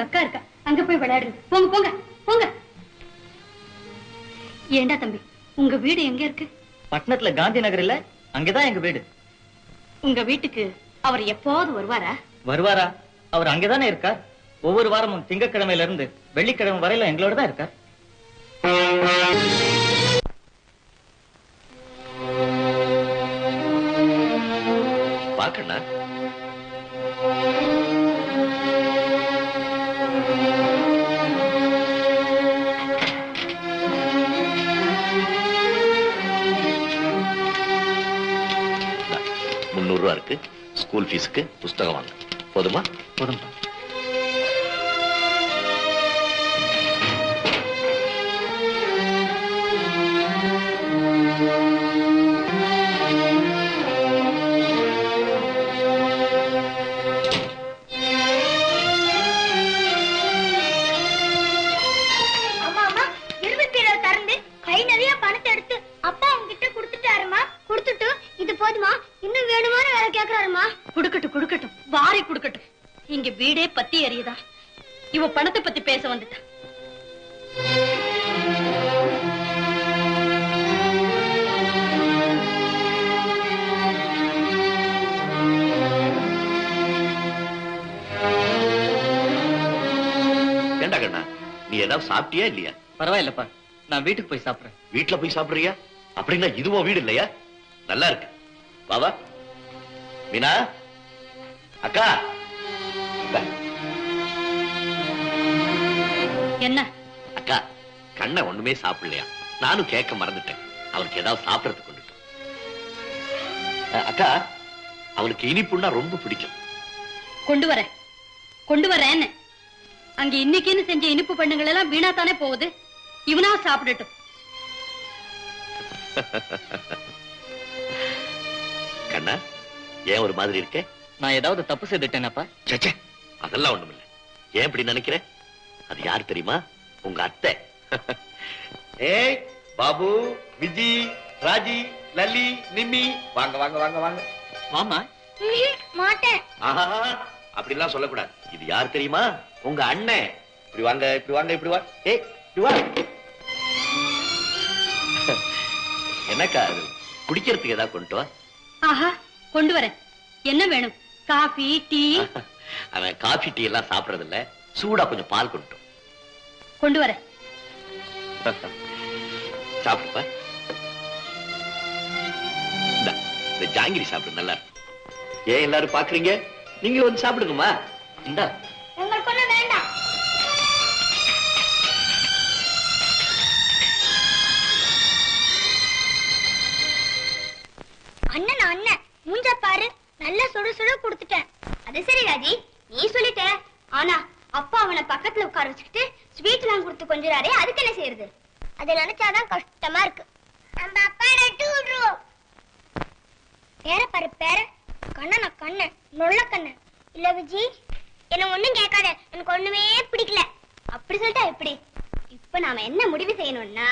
அக்கா இருக்கா, அங்க போய் விளையாடுங்க. போங்க போங்க போங்க. ஏண்டா தம்பி, உங்க வீடு எங்க இருக்கு? பட்டணத்துல காந்தி நகர் இல்ல, அங்கதான் எங்க வீடு. உங்க வீட்டுக்கு அவர் எப்போது வருவாரா? வருவாரா? அவர் அங்கதானே இருக்கார். ஒவ்வொரு வாரமும் திங்கட்கிழமையில இருந்து வெள்ளிக்கிழமை வரையில எங்களோட தான் இருக்கார். பாக்கண்ணா, ₹300 இருக்கு. ஸ்கூல் ஃபீஸுக்கு புஸ்தகம் வாங்க. போதுமா? போதும். இங்க வீடே பத்தி எரியுதா? இவ பணத்தை பத்தி பேச வந்துட்டா. ஏண்டா கண்ணா, நீ ஏதாவது சாப்பிட்டியா இல்லையா? பரவாயில்லப்பா, நான் வீட்டுக்கு போய் சாப்பிடுறேன். வீட்டுல போய் சாப்பிடுறியா? அப்படின்னா இதுவோ வீடு இல்லையா? நல்லா இருக்கு. பாவா, மீனா, அக்கா. என்ன அக்கா, கண்ணை ஒண்ணுமே சாப்பிடலையா? நானும் கேட்க மறந்துட்டேன். அவனுக்கு ஏதாவது சாப்பிடறதுக்கு கொண்டுட்டோம். அக்கா, அவனுக்கு இனிப்புன்னா ரொம்ப பிடிக்கும். கொண்டு வரேன்னு அங்க இன்னைக்குன்னு செஞ்ச இனிப்பு பண்ணுங்கள் எல்லாம் வீணா தானே போகுது. இவனா சாப்பிடட்டும். கண்ணா, ஏன் ஒரு மாதிரி இருக்க? நான் ஏதாவது தப்பு செய்துட்டேனப்பா? சச்சே, அதெல்லாம் ஒண்ணுமில்ல. ஏன் இப்படி நினைக்கிறேன்? அது யார் தெரியுமா? உங்க அத்தை. ஏய் பாபு, விஜி, ராஜி, லல்லி, நிம்மி, வாங்க வாங்க வாங்க வாங்க. மாமா மாட்டேன். ஆஹா, அப்படிலாம் சொல்லக்கூடாது. இது யார் தெரியுமா? உங்க அண்ணன். இப்படி வாங்க, இப்படி வாங்க, இப்படி வா. ஏய், இப்படி வா. என்னக்கா, குடிக்கிறதுக்கு ஏதாவது கொண்டு வா. ஆஹா, கொண்டு வரேன். என்ன வேணும்? Coffee, tea? அவன் காபி டீ எல்லாம் சாப்பிடறது இல்ல. சூடா கொஞ்சம் பால் கொண்டு வரேன். சாப்பிடுப்பா. இந்த ஜாங்கிரி சாப்பிடு, நல்லா இருக்கும். ஏன் எல்லாரும் பாக்குறீங்க? நீங்க வந்து சாப்பிடுங்கம்மா. இந்தா. உங்களுக்கு ஒண்ணு வேண்டாம். அண்ணன் அண்ணன் மூஞ்ச பாரு, நல்ல சுடு சுடு கொடுத்துட்டேன். அது சரி ராஜி, நீ சொல்லிட்ட. ஆனா அப்பா அவனை பக்கத்துல உட்கார வச்சுக்கிட்டு ஸ்வீட் எல்லாம் கொடுத்து கொஞ்சிறாரே, அதுக்கு என்ன செய்யறது? அதை நினைச்சாதான் கஷ்டமா இருக்கு. நம்ம அப்பா நட்டு விடுறோம். பேர பாரு பேர, கண்ணனா கண்ணன், நொல்ல கண்ணன். இல்ல விஜி, என்ன ஒண்ணும் கேட்காத, எனக்கு ஒண்ணுமே பிடிக்கல. அப்படி சொல்லிட்டா எப்படி? இப்ப நாம என்ன முடிவு செய்யணும்னா,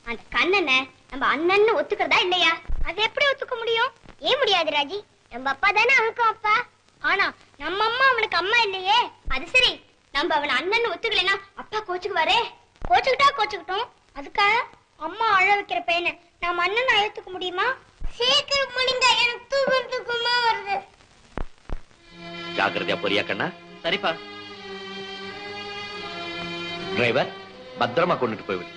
அந்த கண்ணனை நம்ம அண்ணன்னு ஒத்துக்கிறதா இல்லையா? அது எப்படி ஒத்துக்க முடியும்? ஏன் முடியாது ராஜி? நம்ம அப்பா தானே அவனுக்கும் அப்பா. ஆனா நம்ம அம்மா அவனுக்கு அம்மா இல்லையே. அது சரி, நம்ம அவன் அண்ணன் ஒத்துக்கலைன்னா அப்பா கோச்சுக்குவாரே. கோச்சுக்கிட்டா கோச்சுக்கிட்டோம், அதுக்காக அம்மா அழ வைக்கிற பையனை நாம அண்ணன் அழைத்துக்க முடியுமா? சீக்கிரம் முடிங்க, எனக்கு தூக்கமா வருது. ஜாக்கிரதையா போறியா கண்ணா? சரிப்பா. டிரைவர், பத்திரமா கொண்டுட்டு போய்விடு.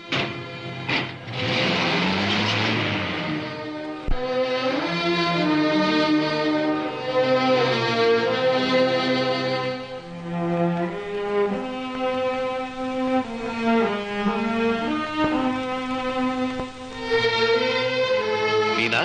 மீனா,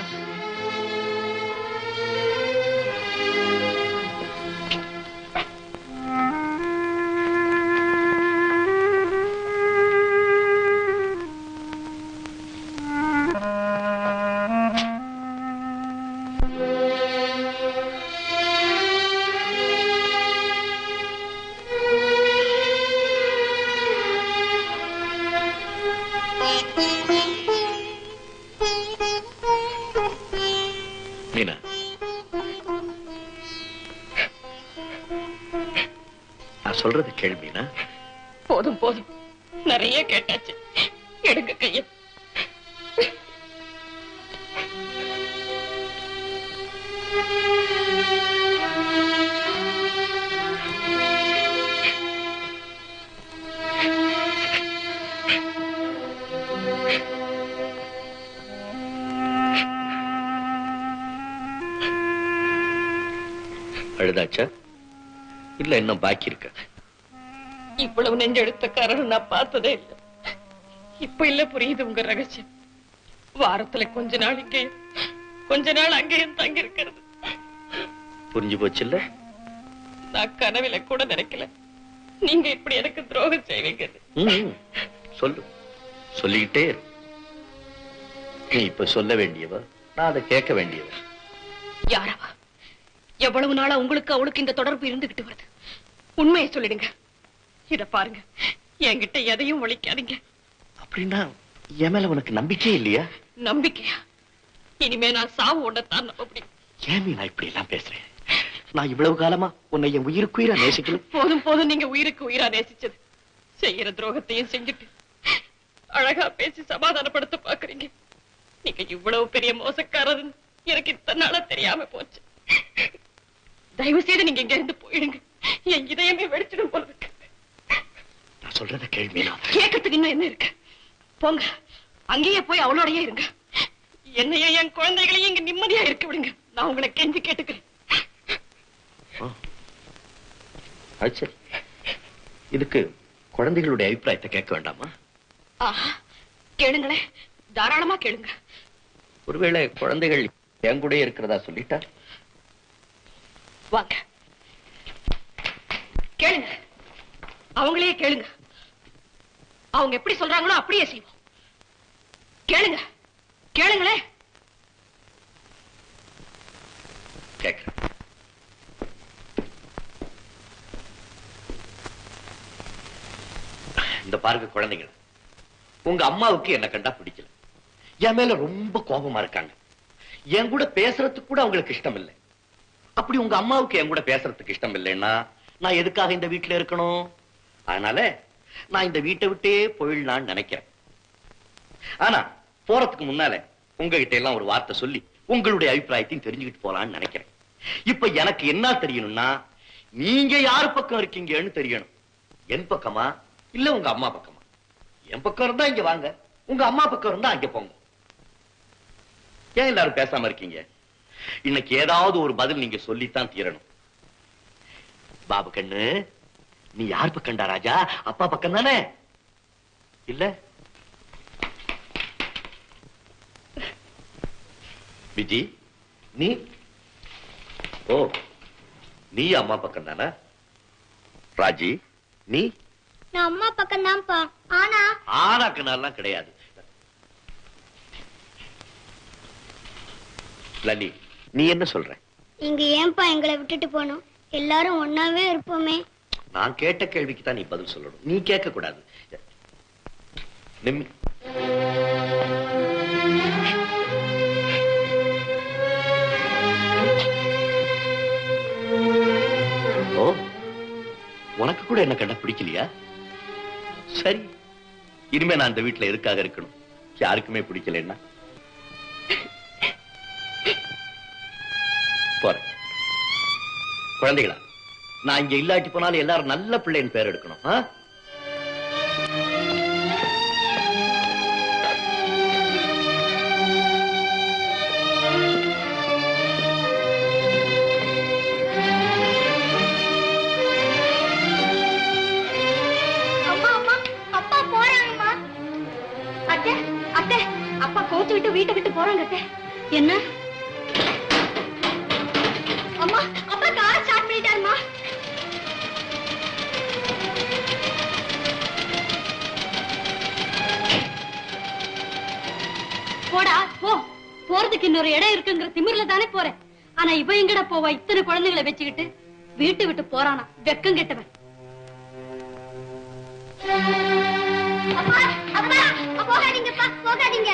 நான் சொல்றது கேள்வினா? போதும் போதும், நிறைய கேட்டாச்சு. எடுங்க கைய. அழுதாச்சா இல்ல இன்னும் பாக்கி இருக்க? இவ்வளவு நெஞ்செடுத்தக்காரன் நான் பார்த்ததே இல்லை. இப்ப இல்ல புரியுது உங்க ரகசியம். வாரத்துல கொஞ்ச நாள் இங்கேயும் கொஞ்ச நாள் அங்கேயும் தங்கி இருக்கிறது புரிஞ்சு போச்சு இல்ல? நான் கனவில கூட நினைக்கல நீங்க இப்படி எனக்கு துரோகம் செய்வீங்க. சொல்லு, சொல்லிக்கிட்டே இரு. நீ இப்ப சொல்ல வேண்டியவ, நான் அதை கேட்க வேண்டியவ. யாரவா? எவ்வளவு நாளா உங்களுக்கு அவளுக்கு இந்த தொடர்பு இருந்துகிட்டு வருது? உண்மையை சொல்லிடுங்க. இத பாருங்க, என்கிட்ட எதையும் ஒழிக்காதீங்க. அப்படின்னா என் மேல உனக்கு நம்பிக்கையே இல்லையா? நம்பிக்கையா? இனிமே நான் சாவு ஒண்ணத்தான் நம்ப முடியும். ஏன் நான் இப்படி எல்லாம் பேசுறேன்? நான் இவ்வளவு காலமா உன்னை என் உயிருக்குயிரா நேசிக்கல. போதும் போதும், நீங்க உயிருக்கு உயிரா நேசிச்சது. செய்யற துரோகத்தையும் செஞ்சுட்டு அழகா பேசி சமாதானப்படுத்த பாக்குறீங்க. நீங்க இவ்வளவு பெரிய மோசக்காரன்னு எனக்கு இத்தனை நாளா தெரியாம போச்சு. தயவு செய்து நீங்க இங்க இருந்து போயிடுங்க. என் இதயமே வெடிச்சிடும் போல இருக்கு. நான் சொல்றத கேள்வி. கேட்கறதுக்கு இன்னும் என்ன இருக்கு? போங்க, அங்கேயே போய் அவளோடயே இருங்க. என்னையும் என் குழந்தைகளையும் இங்க நிம்மதியா இருக்க விடுங்க. நான் உங்களை கெஞ்சி கேட்டுக்கிறேன். சரி, இதுக்கு குழந்தைகளுடைய அபிப்பிராயத்தை கேட்க வேண்டாமா? கேளுங்களேன், தாராளமா கேளுங்க. ஒருவேளை குழந்தைகள் என் கூட இருக்கிறதா சொல்லிட்டா? வாங்க, கேளுங்க. அவங்களே கேளுங்க. அவங்க எப்படி சொல்றாங்களோ அப்படியே செய்வோம். கேளுங்க, கேளுங்களே. கேட்கிறேன். இந்த பாருங்க குழந்தைகள், உங்க அம்மாவுக்கு என்ன கண்டா பிடிக்கல. என் மேல ரொம்ப கோபமா இருக்காங்க. என் கூட பேசுறதுக்கு கூட அவங்களுக்கு இஷ்டம் இல்லை. அப்படி உங்க அம்மாவுக்கு என் கூட பேசுறதுக்கு இஷ்டம் இல்லைன்னா நான் எதுக்காக இந்த வீட்டுல இருக்கணும்? அதனால நான் இந்த வீட்டை விட்டே போயிடலான்னு நினைக்கிறேன். ஆனா போறதுக்கு முன்னால உங்ககிட்ட எல்லாம் ஒரு வார்த்தை சொல்லி உங்களுடைய அபிப்பிராயத்தையும் தெரிஞ்சுக்கிட்டு போலான்னு நினைக்கிறேன். இப்ப எனக்கு என்ன தெரியணும்னா, நீங்க யார் பக்கம் இருக்கீங்கன்னு தெரியணும். என் பக்கமா இல்ல உங்க அம்மா பக்கமா? என் பக்கம் இருந்தா இங்க வாங்க, உங்க அம்மா பக்கம் இருந்தா அங்க போங்க. ஏன் எல்லாரும் பேசாம இருக்கீங்க? இன்னைக்கு ஏதாவது ஒரு பதில் நீங்க சொல்லித்தான் தீரணும். பாபு கண்ணு, நீ யார் பக்கம்டா ராஜா? அப்பா பக்கம் தானே? இல்ல விஜி, நீ? ஓ, நீ அம்மா பக்கம் தானே? ராஜி, நீ? நான் அம்மா பக்கம் தான்ப்பா. ஆனா ஆனாக்கெல்லாம் கிடையாது. லலி, நீ என்ன சொல்ற? இங்க ஏன்பா எங்களை விட்டுட்டு போனோம்? எல்லாரும் ஒன்னாவே இருப்போமே. நான் கேட்ட கேள்விக்கு தான் நீ பதில் சொல்லணும். நீ கேட்க கூடாது. நிம்மி. ஓ, உனக்கு கூட என்ன கண்டா பிடிக்கலையா? சரி, இனிமே நான் இந்த வீட்டுல எதுக்காக இருக்கணும்? யாருக்குமே பிடிக்கலன்னா போறேன். குழந்தைகளா, நான் இங்க இல்லாட்டி போனாலும் எல்லாரும் நல்ல பிள்ளைன்னு பேர் எடுக்கணும். அப்பா போறாங்கம்மா. அத்தை, அத்தை, அப்பா கோத்து விட்டு வீட்டை விட்டு போறாங்க. அத்தை, என்ன? அம்மா, அப்பா கார் ஸ்டார்ட் பண்ணிட்டாருமா. போடா போ. போறதுக்கு இன்னொரு இடம் இருக்குங்கிற திமிர்ல தானே போறேன். ஆனா இவ எங்கடா போவா? இத்தனை குழந்தைகளை வச்சுக்கிட்டு வீட்டு விட்டு போறானா? வெக்கம் கெட்டவன். அப்பா, அப்பா, போகாதீங்கப்பா, போகாதீங்க.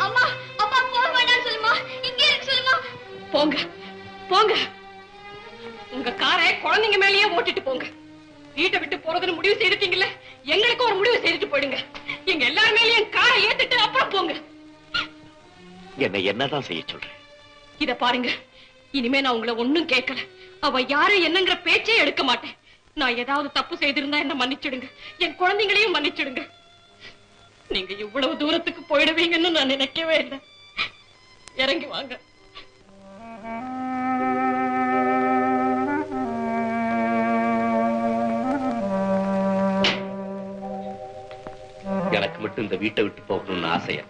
அம்மா, அப்பா போக வேண்டாம்னு சொல்லுமா. இங்க இருக்கு சொல்லுமா. போங்க, போங்க. உங்க காரை குழந்தைங்க மேலேயே ஓட்டிட்டு போங்க. வீட்டை விட்டு போறதுன்னு முடிவு செய்திருக்கீங்கல்ல, எங்களுக்கு ஒரு முடிவு செய்துட்டு போயிடுங்க. எங்க எல்லார் மேலயும் காரை ஏத்திட்டு அப்புறம் போங்க. என்னதான் செய்ய சொல்றேன்? இத பாருங்க, இனிமே நான் உங்களை ஒண்ணும் கேட்கல. அவ யாரு என்னங்கிற பேச்சே எடுக்க மாட்டேன். நான் ஏதாவது தப்பு செய்திருந்தா என்ன மன்னிச்சிடுங்க, என் குழந்தைங்களையும் மன்னிச்சிடுங்க. நீங்க இவ்வளவு தூரத்துக்கு போயிடுவீங்கன்னு நான் நினைக்கவே இல்லை. இறங்கி வாங்க. எனக்கு மட்டும் இந்த வீட்டை விட்டு போகணும்னு ஆசையா?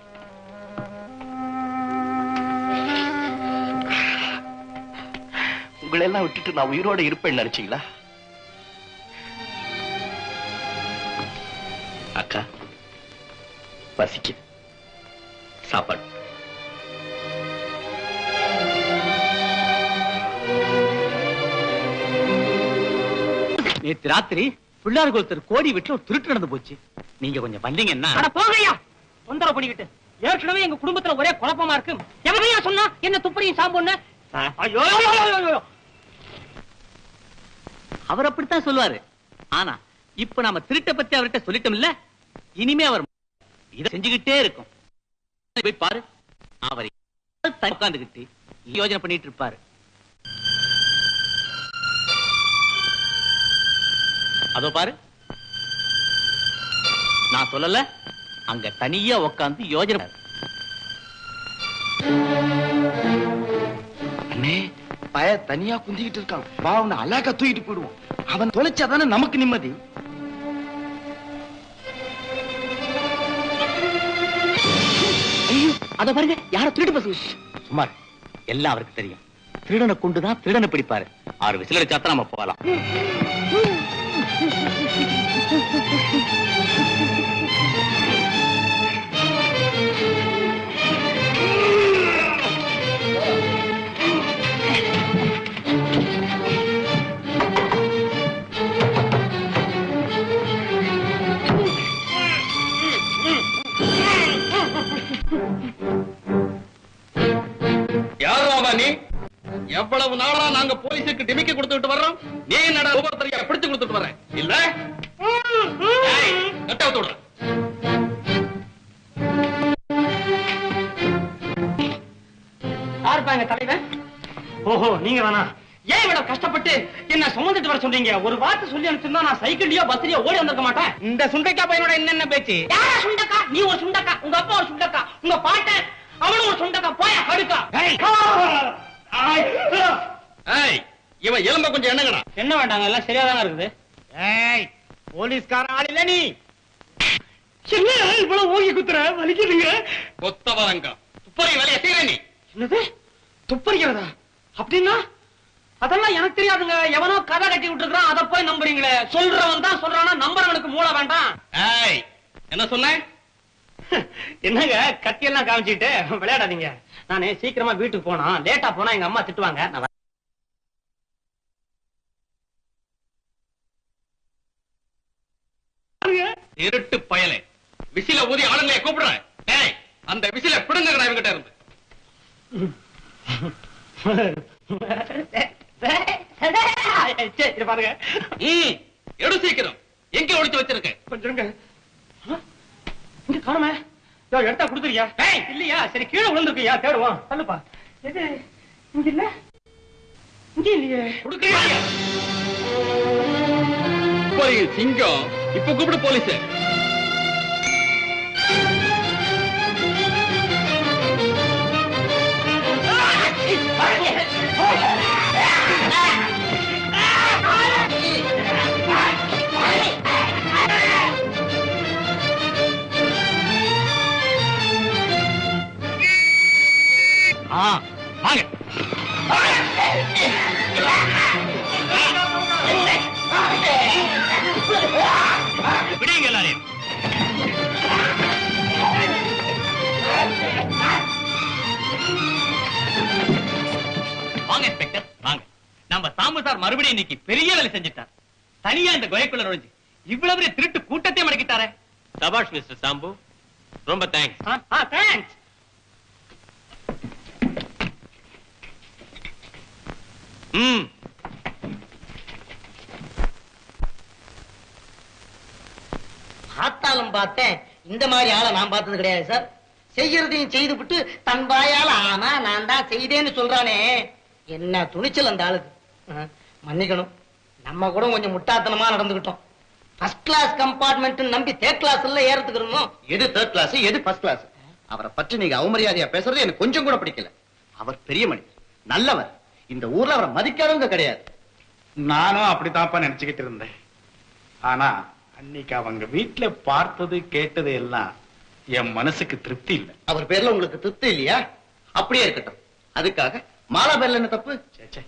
உங்களை எல்லாம் விட்டுட்டு நான் உயிரோட இருப்பேன்னு நினைச்சீங்களா? அக்கா, பசிக்குது, சாப்பாடு. நேத்து ராத்திரி பிள்ளார் ஒருத்தர் கோடி வீட்டுல ஒரு திருட்டு நடந்து போச்சு. நீங்க கொஞ்சம் வந்தீங்கன்னா. போகையா தொந்தரவு பண்ணிக்கிட்டு. ஏற்கனவே எங்க குடும்பத்துல ஒரே குழப்பமா இருக்கு. எவரையா சொன்னா என்ன துப்படியும் சாம்பொன்னு? ஐயோ, அவர் அப்படித்தான் சொல்லுவாரு. ஆனா இப்ப நாம திருட்ட பத்தி அவர்கிட்ட சொல்லிட்டோம் இல்ல, இனிமே அவர் இதை செஞ்சுக்கிட்டே இருக்கும். போய் பாரு, அவர் உட்கார்ந்துகிட்டு யோசனை பண்ணிட்டு இருப்பாரு. அதோ பாரு, நான் சொல்லல, அங்க தனியா உட்கார்ந்து யோசனை. அண்ணே, பய தனியா குந்திக்கிட்டு இருக்கான். வா, அவனை அழகா தூக்கிட்டு போயிடுவோம். அவன் தொலைச்சாதானே நமக்கு நிம்மதி. ஐயோ, அத பாருங்க, யார திருட்டு பசங்க. சுமார் எல்லாம் அவருக்கு தெரியும். திருடனை கொண்டுதான் திருடனை பிடிப்பாரு. 6 விசில் அடிச்சாத்தான் நம்ம போகலாம். யாரா நீ? எவ்வளவு நாளா நாங்க போலீஸுக்கு டிமிக்கி கொடுத்துட்டு வர்றோம். நீ என்னடா ஒவ்வொருத்தரையா பிடிச்சு கொடுத்துட்டு வர்ற? இல்ல கட்ட விடுற. யாருப்பாங்க தலைவன்? ஓஹோ, நீங்க வேணா. ஏன் இவ்வளவு கஷ்டப்பட்டு என்ன சுமந்துட்டு வர சொல்றீங்க? ஒரு வார்த்தை சொல்லி அனுப்பிச்சிருந்தா நான் சைக்கிள்லயோ பஸ்லயோ ஓடி வந்திருக்க மாட்டேன். இந்த சுண்டக்கா பையனோட என்னென்ன பேச்சு? யாரா சுண்டக்கா? நீ ஒரு சுண்டக்கா, உங்க அப்பா ஒரு சுண்டக்கா, உங்க பாட்டன் அவனும் ஒரு சுண்டக்கா. போயா கடுக்கா. இவன் எலும்ப கொஞ்சம் என்னங்கடா? என்ன வேண்டாங்க, எல்லாம் சரியாதாங்க இருக்குது. போலீஸ்கார ஆள் இல்ல நீ. என்ன இவ்வளவு ஓங்கி குத்துற? வலிக்குதுங்க. கொத்தவரங்க துப்பறி வேலையை செய்யற நீ. என்னது துப்பறிக்கிறதா? அப்படின்னா அதெல்லாம் எனக்கு தெரியாதுங்க. எவனோ கதை கட்டி விட்டுருக்கான், அதை போய் நம்புறீங்களே. சொல்றவன் தான் சொல்றானா, நம்புறவனுக்கு மூளை வேண்டாம். என்ன சொன்ன? என்னங்க கத்தியெல்லாம் காமிச்சிட்டு விளையாடாதீங்க. நானே சீக்கிரமா வீட்டுக்கு போனா, லேட்டா போனா எங்க அம்மா திட்டுவாங்க. நான் இருட்டு பயலே, விசில ஊதி ஆளுங்களை கூப்பிடுறேன். அந்த விசில பிடுங்கடா இவங்கிட்ட இருந்து. சரி பாருங்க. எடு சீக்கிரம். எங்க ஒளிச்சு வச்சிருக்க? கொஞ்சம் இங்க காணுமே. எடுத்தா கொடுத்துறியா? இல்லையா? சரி, கீழே விழுந்துருக்கியா? தேடுவோம். சொல்லுப்பா. எது இங்க இல்ல? இங்க இல்லையே. கொடுக்கறியா? சிங்கம் இப்ப கூப்பிடு போலீஸ். வாங்க. விடுங்க எல்லாரையும். வாங்க இன்ஸ்பெக்டர், வாங்க. நம்ம சாம்பு சார் மறுபடியும் இன்னைக்கு பெரிய வேலை செஞ்சுட்டார். தனியா இந்த குகைக்குள்ள நுழைஞ்சு இவ்வளவு பெரிய திருட்டு கூட்டத்தை மடக்கிட்டாரே. சபாஷ் மிஸ்டர் சாம்பு, ரொம்ப தேங்க்ஸ். தேங்க்ஸ். பார்த்தாலும் பார்த்தேன், இந்த மாதிரி ஆளை நான் பார்த்தது கிடையாது சார். செய்யறதையும் செய்து விட்டு தன் வாயால ஆனா நான் தான் செய்தேன்னு சொல்றானே, என்ன துணிச்சல் அந்த ஆளுக்கு. மன்னிக்கணும், நம்ம கூட கொஞ்சம் முட்டாத்தனமா நடந்துகிட்டோம். ஃபர்ஸ்ட் கிளாஸ் கம்பார்ட்மெண்ட் நம்பி தேர்ட் கிளாஸ்ல ஏறதுக்கு. எது தேர்ட் கிளாஸ், எது ஃபர்ஸ்ட் கிளாஸ்? அவரை பற்றி நீங்க அவமரியாதையா பேசுறது எனக்கு கொஞ்சம் கூட பிடிக்கல. அவர் பெரிய மனிதர், நல்லவர். இந்த ஊர்ல அவரை மதிக்காதவங்க கிடையாது. நானும் அப்படித்தான்ப்பா நினைச்சுக்கிட்டு இருந்தேன். ஆனா அன்னைக்கு அவங்க வீட்டுல பார்த்தது கேட்டது எல்லாம் என் மனசுக்கு திருப்தி இல்லை. அவர் பேர்ல உங்களுக்கு திருப்தி இல்லையா? அப்படியே இருக்கட்டும். அதுக்காக மாலா பேர்ல என்ன தப்பு? சேச்சே,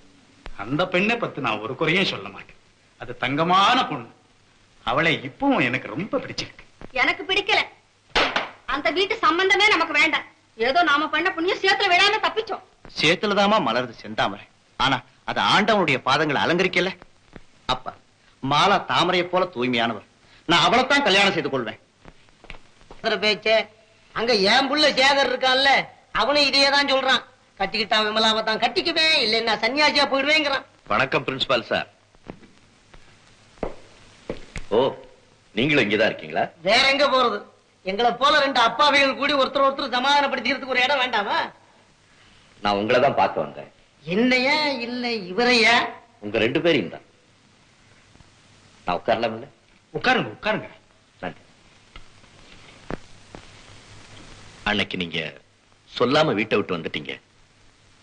அந்த பெண்ணை பத்தி நான் ஒரு குறையும் சொல்ல மாட்டேன். அது தங்கமான பொண்ணு. அவளை இப்பவும் எனக்கு ரொம்ப பிடிச்சிருக்கு. எனக்கு பிடிக்கல. அந்த வீட்டு சம்பந்தமே நமக்கு வேண்டாம். ஏதோ நாம பண்ண புண்ணியம் சேத்துல விடாம தப்பிச்சோம். சேத்துலதாமா மலருது செந்தாமரை. ஆனா அது ஆண்டவனுடைய பாதங்களை அலங்கரிக்கல. அப்ப மாலா தாமரையை போல தூய்மையானவர். நான் அவளைத்தான் கல்யாணம் செய்து கொள்வேன். பேச்ச அங்க என் புள்ள சேகர் இருக்கான்ல, அவனும் இதையேதான் சொல்றான். கட்டிக்கிட்டான் விமலாவை தான் கட்டிக்குவேன், இல்லைன்னா சன்னியாசியா போயிடுவேங்கிறான். வணக்கம் பிரின்சிபால் சார். ஓ, நீங்களும் இங்கதான் இருக்கீங்களா? வேற எங்க போறது? எங்களை போல ரெண்டு அப்பாவிகள் கூடி ஒருத்தர் ஒருத்தர் சமாதானப்படுத்திக்கிறதுக்கு ஒரு இடம் வேண்டாமா? நான் உங்களை தான் பார்க்க வந்தேன். என்னையா இல்ல இவரையா? உங்க ரெண்டு பேரையும் தான். நான் உட்காரலாம் இல்ல? உட்காருங்க உட்காருங்க. நன்றி. அன்னைக்கு நீங்க சொல்லாம வீட்டை விட்டு வந்துட்டீங்க.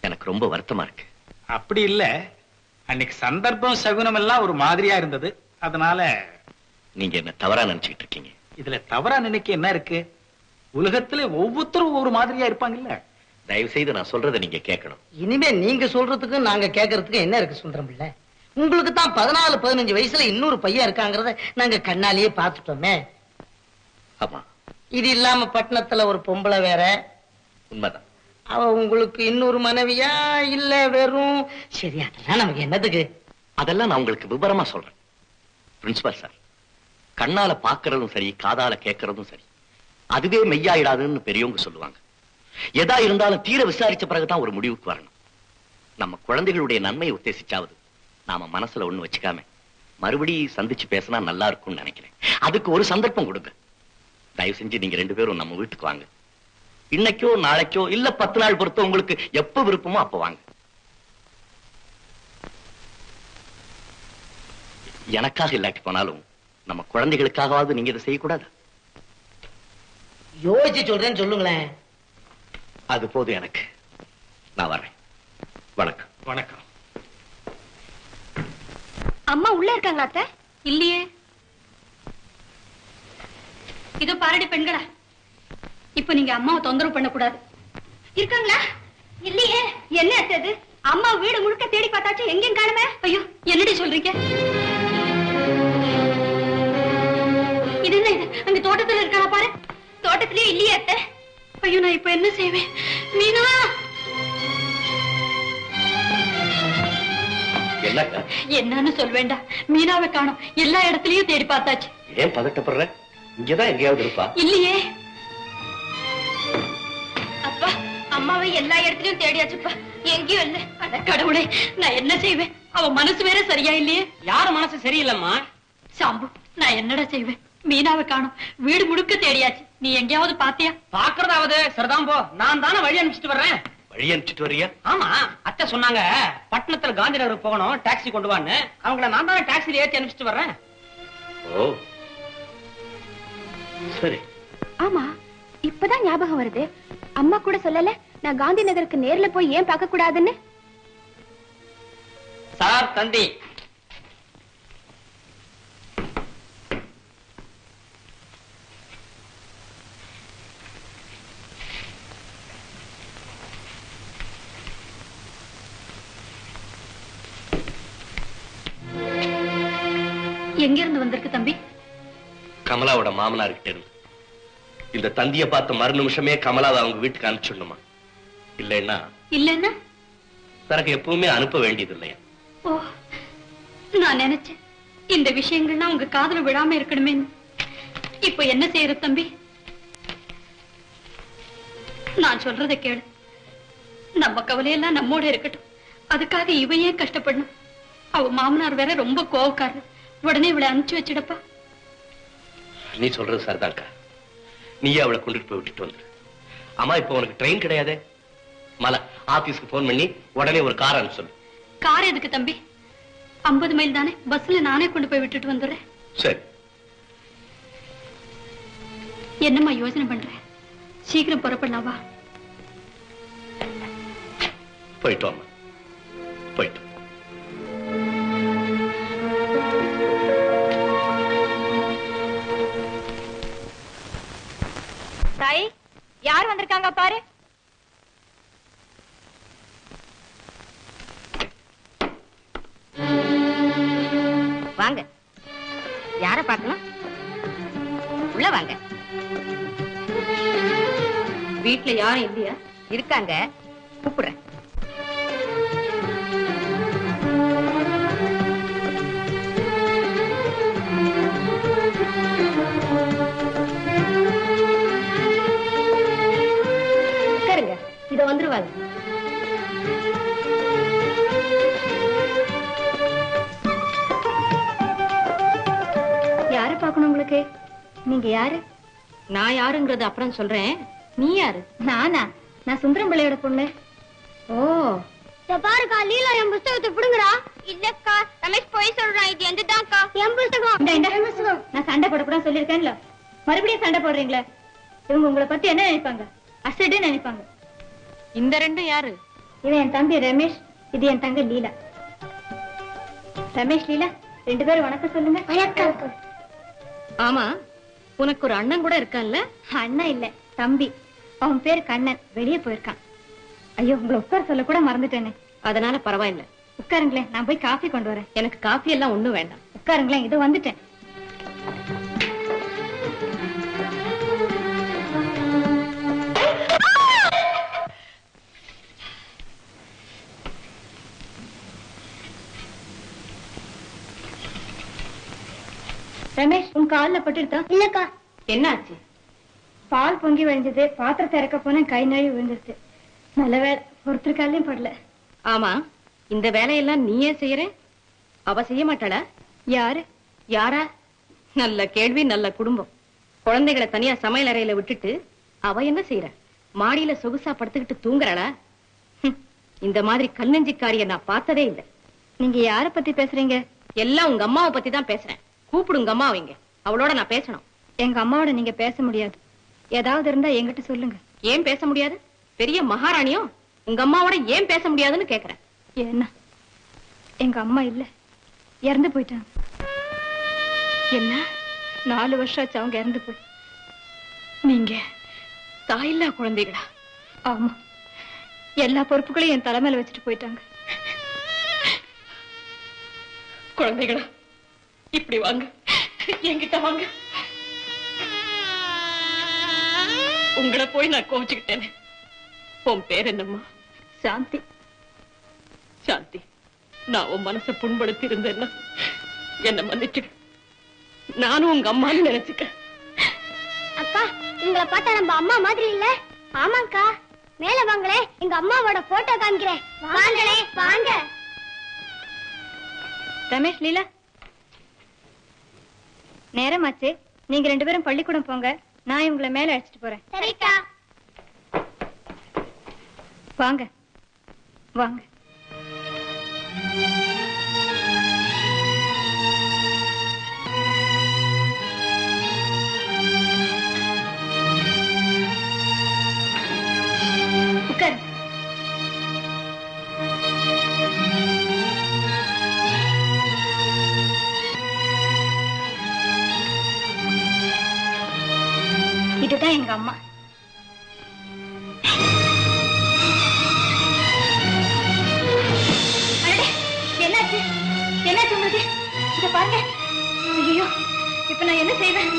எனக்கு ரொம்ப வருத்தமா இருக்கு. அப்படி இல்ல, அன்னைக்கு சந்தர்ப்பம் சகுனம் எல்லாம் ஒரு மாதிரியா இருந்தது. அதனால நீங்க என்ன தவறா நினைச்சுக்கிட்டு இருக்கீங்க. இதுல தவறா நினைக்க என்ன இருக்கு? உலகத்துல ஒவ்வொருத்தரும் ஒரு மாதிரியா இருப்பாங்கல்ல. தயவு செய்து நான் சொல்றதை நீங்க கேட்கணும். இனிமே நீங்க சொல்றதுக்கு நாங்க கேட்கறதுக்கு என்ன இருக்கு சுந்தரம் பிள்ளை? உங்களுக்கு தான் 14-15 வயசுல இன்னொரு பையன் இருக்காங்கறத நாங்க கண்ணாலேயே பார்த்துட்டோமே. ஆமா, இது இல்லாம பட்டணத்துல ஒரு பொம்பளை வேற. உண்மைதான். அவ உங்களுக்கு இன்னொரு மனைவியா இல்ல வெறும்? சரி, அதெல்லாம் நமக்கு என்னதுக்கு? அதெல்லாம் நான் உங்களுக்கு விவரமா சொல்றேன். பிரின்சிபால் சார், கண்ணால பாக்குறதும் சரி, காதால கேட்கறதும் சரி, அதுவே மெய்யாயிடாதுன்னு பெரியவங்க சொல்லுவாங்க. எதா இருந்தாலும் தீர விசாரிச்ச பிறகுதான் ஒரு முடிவுக்கு வரணும். நம்ம குழந்தைகளுடைய நன்மையை உத்தேசிச்சாவது நாம மனசுல ஒண்ணு வச்சுக்காம மறுபடியும் சந்திச்சு பேசினா நல்லா இருக்கும்னு நினைக்கிறேன். அதுக்கு ஒரு சந்தர்ப்பம் கொடுங்க. தயவு செஞ்சு நீங்க ரெண்டு பேரும் நம்ம வீட்டுக்கு வாங்க. இன்னைக்கோ நாளைக்கோ இல்ல 10 நாள் பொறுத்த உங்களுக்கு எப்ப விருப்பமோ அப்ப வாங்க. எனக்காக இல்லாட்டி போனாலும் நம்ம குழந்தைகளுக்காகவாவது நீங்க இதை செய்யக்கூடாது? யோசிச்சு சொல்றேன்னு சொல்லுங்களேன். அது போதும் எனக்கு. நான் வரேன். வணக்கம். வணக்கம். அம்மா உள்ள இருக்காங்களா அத்தை? இல்லையே. இதோ பாரடி பெண்களா, இப்ப நீங்க அம்மாவை தொந்தரவு பண்ண கூடாது. இருக்காங்களா? இல்லையே. என்ன அத்தை இது? அம்மா வீடு முழுக்க தேடி பார்த்தாச்சு, எங்கேயும் காணுமே. ஐயோ, என்னடி சொல்றீங்க? இது என்ன இது? அங்க தோட்டத்துல இருக்காளா பாரு. தோட்டத்திலேயே இல்லையே அத்தை. ஐயோ, நான் இப்ப என்ன செய்வேன்? மீனா, என்னக்கா? என்னன்னு சொல்ல வேண்டாம். மீனாவை காணோம். எல்லா இடத்துலயும் தேடி பார்த்தாச்சு. ஏன் பதட்டப்படுற? இங்கதான் எங்கேயாவது இருப்பா. இல்லையே. அப்பா, அம்மாவை எல்லா இடத்துலயும் தேடியாச்சுப்பா, எங்கேயும் இல்ல. அட கடவுளே, நான் என்ன செய்வேன்? அவ மனசு வேற சரியா இல்லையே. யாரு மனசு சரியில்லம்மா? சாம்பு, நான் என்னடா செய்வேன்? மீனாவை காணோம். வீடு முழுக்க தேடியாச்சு. நீ எங்கேயாவது பாத்தியா? பாக்குறதாவது சரிதான் போ. நான் தானே வழி அனுப்பிச்சிட்டு வர்றேன். வழி அனுப்பிச்சிட்டு வர்றியா? ஆமா, அத்தை சொன்னாங்க பட்டணத்துல காந்தி நகருக்கு போகணும், டாக்ஸி கொண்டு வான்னு. அவங்கள நான் தானே டாக்ஸில ஏற்றி அனுப்பிச்சிட்டு வர்றேன். ஓ சரி. ஆமா, இப்பதான் ஞாபகம் வருது. அம்மா கூட சொல்லல நான் காந்தி நகருக்கு நேர்ல போய் ஏன் பார்க்க கூடாதுன்னு. சார் தந்தி. எங்க இருந்து வந்திருக்கு தம்பி? கமலாவோட மாமனார்கிட்ட இருந்து. இந்த தந்திய பார்த்த மறு நிமிஷமே கமலாவை அவங்க வீட்டுக்கு அனுப்பிச்சுடணுமா? இல்லைன்னா இல்லன்னா பிறகு எப்பவுமே அனுப்ப வேண்டியது இல்லையா? ஓ, நான் நினைச்சேன் இந்த விஷயங்கள்லாம் உங்க காதுல விழாம இருக்கணுமே. இப்ப என்ன செய்யறது தம்பி? நான் சொல்றதை கேளு. நம்ம கவலையெல்லாம் நம்மோட இருக்கட்டும். அதுக்காக இவ ஏன் கஷ்டப்படணும்? அவ மாமனார் வேற ரொம்ப கோவக்காரர். உடனே இவளை அனுப்பிச்சு வச்சிடப்பா. நீ சொல்றது சரிதான்க்கா. நீயே அவளை கொண்டுட்டு போய் விட்டுட்டு வந்துரு. அம்மா இப்ப உனக்கு ட்ரெயின் கிடையாது. மலை ஆபீஸ்க்கு போன் பண்ணி உடனே ஒரு கார் அனுப்பி சொல்லு. கார் எதுக்கு தம்பி? 50 மைல் தானே, பஸ்ல நானே கொண்டு போய் விட்டுட்டு வந்துடுறேன். சரி. என்னம்மா யோசனை பண்ற? சீக்கிரம் புறப்படலாம் வா. போயிட்டு வாமா, போயிட்டு. தாய், யார் வந்திருக்காங்க பாரு. வாங்க, யார பார்க்கலாம்? உள்ள வாங்க. வீட்டுல யாரும் இல்லையா? இருக்காங்க, கூப்பிடுறேன். உட்காருங்க, இத வந்துருவாங்க. யார பார்க்கணும் உங்களுக்கு? நீங்க யாரு? நான் யாருங்கிறது அப்புறம் சொல்றேன். நீ யாரு? நானா? நான் சுந்தரம் பிள்ளையோட பொண்ணு. ஓ, பாருக்கா, லீலா என் புஸ்தகத்தை பிடுங்குறா. இல்லக்கா, ரமேஷ் போய் சொல்றான். இது எந்ததான்க்கா? என் புஸ்தகம். நான் சண்டை போடக்கூடாது சொல்லிருக்கேன்ல, மறுபடியும் சண்டை போடுறீங்களே. இவங்க உங்களை பத்தி என்ன நினைப்பாங்க? அசடு நினைப்பாங்க. இந்த ரெண்டும் யாரு? இவன் என் தம்பி ரமேஷ், இது என் தங்க லீலா. ரமேஷ், லீலா, 2 பேரும் வணக்கம் சொல்லுங்க. வணக்கம். ஆமா, உனக்கு ஒரு அண்ணன் கூட இருக்கான்ல? அண்ணன் இல்ல, தம்பி. அவன் பேரு கண்ணன், வெளியே போயிருக்கான். ஐயோ, உங்களை உட்கார சொல்ல கூட மறந்துட்டேனே. அதனால பரவாயில்ல, உட்காருங்களேன், நான் போய் காஃபி கொண்டு வரேன். எனக்கு காஃபி எல்லாம் ஒண்ணும் வேண்டாம். உட்காருங்களேன், இதோ வந்துட்டேன். ரமேஷ், உன் கால்ல பட்டுடுதா? இல்லக்கா. என்னாச்சு? பால் பொங்கி வழிஞ்சது. பாத்திரத்தை இறக்க போன கை நழுவி விழுந்துருச்சு. நல்ல வேலை, ஒருத்தர் காலையும் படல. ஆமா, இந்த வேலையெல்லாம் நீயே செய்யற? அவ செய்ய மாட்டாளா? யாரு? யாரா? நல்ல கேள்வி, நல்ல குடும்பம். குழந்தைகளை தனியா சமையல் அறையில விட்டுட்டு அவ என்ன செய்யற? மாடியில சொகுசா படுத்துக்கிட்டு தூங்குறாளா? இந்த மாதிரி கல்லஞ்சிக்காரிய நான் பார்த்ததே இல்லை. நீங்க யார பத்தி பேசுறீங்க? எல்லாம் உங்க அம்மாவை பத்தி தான் பேசுறேன். கூப்பிடுங்க அம்மா, வைங்க. அவளோட நான் பேசணும். எங்க அம்மாவோட நீங்க பேச முடியாது. ஏதாவது இருந்தா என்கிட்ட சொல்லுங்க. ஏன் பேச முடியாது? பெரிய மகாராணியும் உங்க அம்மாவோட ஏன் பேச முடியாதுன்னு கேக்குறேன். என்ன? எங்க அம்மா இல்ல, இறந்து போயிட்டாங்க. என்ன? 4 வருஷம் ஆச்சு அவங்க இறந்து போய். நீங்க தாயில்லா குழந்தைகளா? ஆமா, எல்லா பொறுப்புகளையும் என் தலைமையில வச்சுட்டு போயிட்டாங்க. குழந்தைகளா, இப்படி வாங்க, என்கிட்ட வாங்க. உங்களை போய் நான் கோவிச்சுக்கிட்டேனே. உன் பேர் என்னம்மா? சாந்தி. சாந்தி, நான் உன் மனசை புண்படுத்தி இருந்தேன்னா என்ன மன்னிச்சிடு. நானும் உங்க அம்மான்னு நினைச்சுக்க. அக்கா, உங்களை பார்த்தா நம்ம அம்மா மாதிரி இல்ல? ஆமாக்கா. மேல வாங்களே, எங்க அம்மாவோட போட்டோ காமிக்கிறேன். வாங்களே, வாங்க. ரமேஷ், லீலா, நேரமாச்சு. நீங்க 2 பேரும் பள்ளிக்கூடம் போங்க. நான் இவங்களை மேல அழைச்சிட்டு போறேன். சரிக்கா. வாங்க வாங்க. உட்காரு. இதுதான் எங்க அம்மா. என்னாச்சு? என்னாச்சு உங்களுக்கு? இத பாருங்க. ஐயோ, இப்ப நான் என்ன செய்வேன்?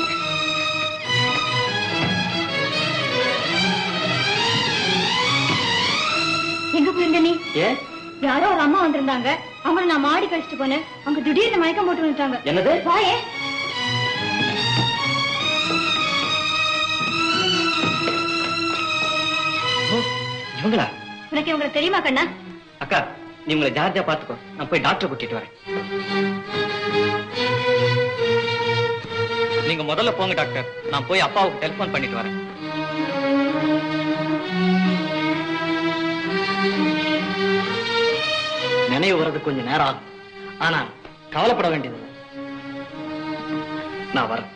எங்க போயிருந்த நீ? யாரோ ஒரு அம்மா வந்திருந்தாங்க. அவங்கள நான் மாடி கழிச்சுட்டு போனேன். அவங்க திடீர்னு மயக்கம் போட்டு வந்துட்டாங்க. என்னது? வாயே. இவங்களா? உனக்கு இவங்களை தெரியுமா கண்ணா? அக்கா, நீ உங்களை ஜார்ஜா பாத்துக்கோ. நான் போய் டாக்டர் கூட்டிட்டு வரேன். நீங்க முதல்ல போங்க டாக்டர், நான் போய் அப்பாவுக்கு டெலிபோன் பண்ணிட்டு வரேன். நினைவு வர்றது கொஞ்சம் நேரம் ஆகும், ஆனா கவலைப்பட வேண்டியது நான் வரேன்.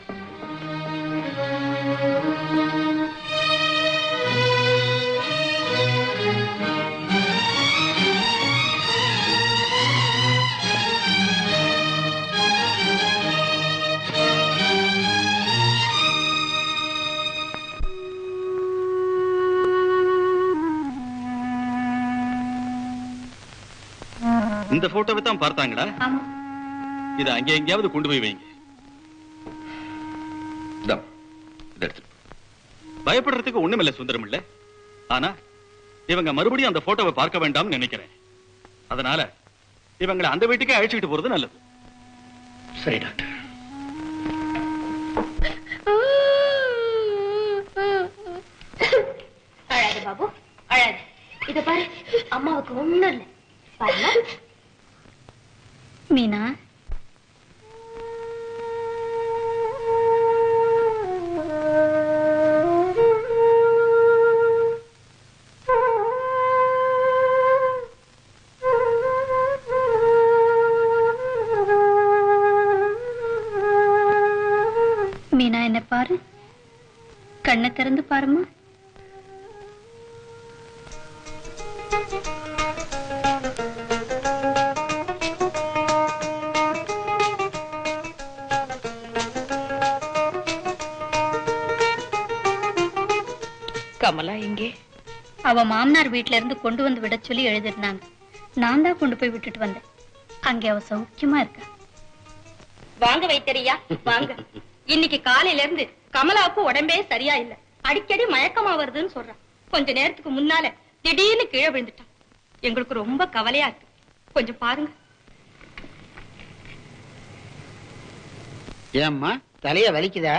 இந்த போட்டோவை தான் பார்த்தாங்களா? ஆமா. இத அங்கே எங்கேயாவது கொண்டு போய் வைங்க. பயப்படுறதுக்கு ஒண்ணுமில்ல சுந்தரம் இல்ல. ஆனா இவங்க மறுபடியும் அந்த போட்டோவை பார்க்க வேண்டாம்னு நினைக்கிறேன். அதனால இவங்களை அந்த வீட்டுக்கே அழைச்சிட்டு போறது நல்லது. சரி டாக்டர். அழாது பாபு, அழாது. இத பாரு, அம்மாவுக்கு ஒண்ணும் இல்ல. பாருங்க மீனா. மீனா என்ன பாரு, கண்ணை திறந்து பாருமா. கமலா எங்கே? அவ மாமனார் வீட்ல இருந்து கொண்டு வந்து விட சொல்லி எழுதிருந்தாங்க. நான் தான் கொண்டு போய் விட்டுட்டு வந்தேன். அங்கே அவ சௌக்கியமா இருக்கா. வாங்க வைத்தறியா, வாங்க. இன்னைக்கு காலையில இருந்து கமலாவுக்கு உடம்பே சரியா இல்ல. அடிக்கடி மயக்கமா வருதுன்னு சொல்றான். கொஞ்ச நேரத்துக்கு முன்னால திடீர்னு கீழே விழுந்துட்டான். எங்களுக்கு ரொம்ப கவலையா இருக்கு. கொஞ்சம் பாருங்க. ஏம்மா தலைய வலிக்குதா?